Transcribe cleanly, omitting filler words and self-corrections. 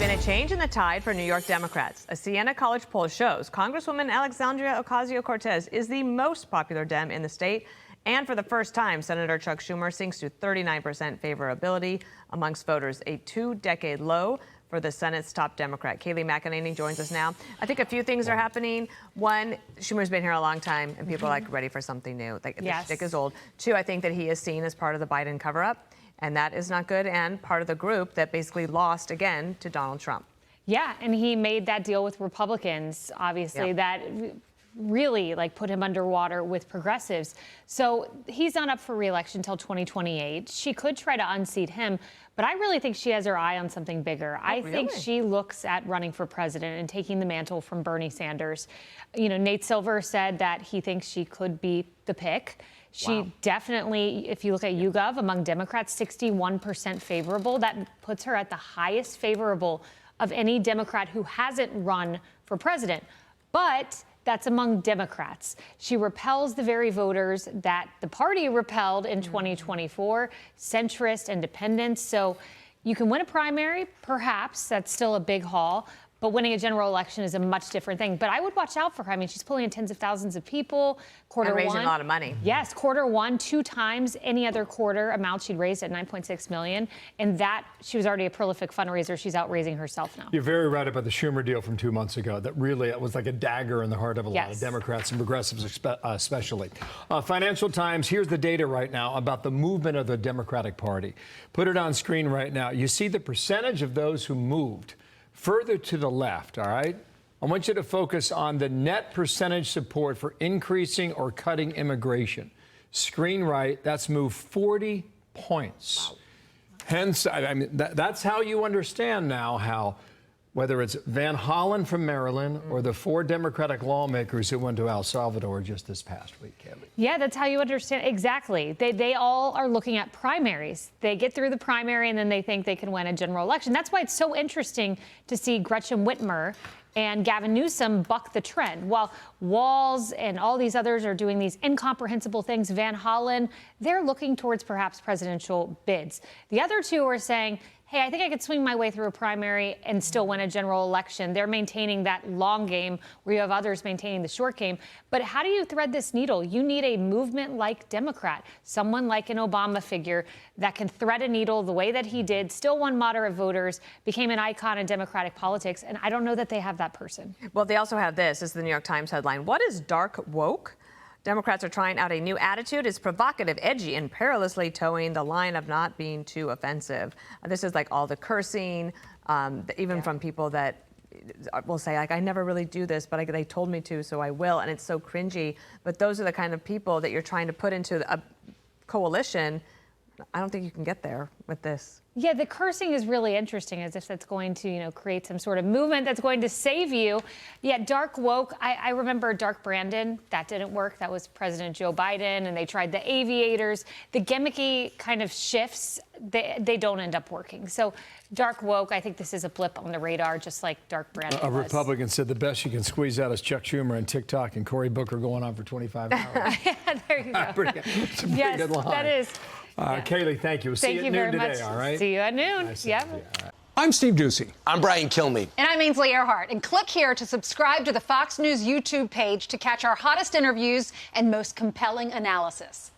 been a change in the tide for New York Democrats. A Siena College poll shows Congresswoman Alexandria Ocasio-Cortez is the most popular Dem in the state. And for the first time, Senator Chuck Schumer sinks to 39% favorability amongst voters, a two-decade low for the Senate's top Democrat. Kayleigh McEnany joins us now. I think a few things are happening. One, Schumer's been here a long time, and people are like ready for something new. Like, the shtick is old. Two, I think that he is seen as part of the Biden cover-up, and that is not good, and part of the group that basically lost again to Donald Trump. Yeah, and he made that deal with Republicans, obviously, that really put him underwater with progressives. So he's not up for re-election until 2028. She could try to unseat him, but I really think she has her eye on something bigger. I think she looks at running for president and taking the mantle from Bernie Sanders. You know, Nate Silver said that he thinks she could be the pick. She definitely, if you look at YouGov, among Democrats, 61% favorable. That puts her at the highest favorable of any Democrat who hasn't run for president. But that's among Democrats. She repels the very voters that the party repelled in 2024, centrist, independents. So you can win a primary, perhaps. That's still a big haul. But winning a general election is a much different thing. But I would watch out for her. I mean, she's pulling in tens of thousands of people. Quarter one. And raising a lot of money. Yes, quarter one, 2 times any other quarter amount she'd raised at $9.6 million. And that, she was already a prolific fundraiser. She's out raising herself now. You're very right about the Schumer deal from 2 months ago. That really, it was like a dagger in the heart of a lot of Democrats and progressives especially. Financial Times, here's the data right now about the movement of the Democratic Party. Put it on screen right now. You see the percentage of those who moved further to the left, all right? I want you to focus on the net percentage support for increasing or cutting immigration. Screen right, that's moved 40 points. Wow. Hence, I mean, that's how you understand now how, whether it's Van Hollen from Maryland or the 4 Democratic lawmakers who went to El Salvador just this past week, Kayleigh. Yeah, that's how you understand. Exactly. They all are looking at primaries. They get through the primary and then they think they can win a general election. That's why it's so interesting to see Gretchen Whitmer and Gavin Newsom buck the trend. While Walz and all these others are doing these incomprehensible things, Van Hollen, they're looking towards perhaps presidential bids. The other two are saying, hey, I think I could swing my way through a primary and still win a general election. They're maintaining that long game where you have others maintaining the short game. But how do you thread this needle? You need a movement-like Democrat, someone like an Obama figure that can thread a needle the way that he did, still won moderate voters, became an icon in Democratic politics. And I don't know that they have that person. Well, they also have this. This is the New York Times headline. What is dark woke? Democrats are trying out a new attitude. It's provocative, edgy, and perilously towing the line of not being too offensive. This is like all the cursing, even from people that will say, like, I never really do this, but they told me to, so I will. And it's so cringy. But those are the kind of people that you're trying to put into a coalition. I don't think you can get there with this. Yeah, the cursing is really interesting, as if that's going to, create some sort of movement that's going to save you. Yeah, dark woke. I remember Dark Brandon. That didn't work. That was President Joe Biden, and they tried the aviators. The gimmicky kind of shifts, they don't end up working. So dark woke, I think this is a blip on the radar, just like Dark Brandon A Republican said the best you can squeeze out is Chuck Schumer on TikTok and Cory Booker going on for 25 hours. Yeah, there you go. It's a pretty good line. That is. Kayleigh, thank you. We'll see you at noon today, all right? See you at noon. Nice yep. Right. I'm Steve Doocy. I'm Brian Kilmeade. And I'm Ainsley Earhart. And click here to subscribe to the Fox News YouTube page to catch our hottest interviews and most compelling analysis.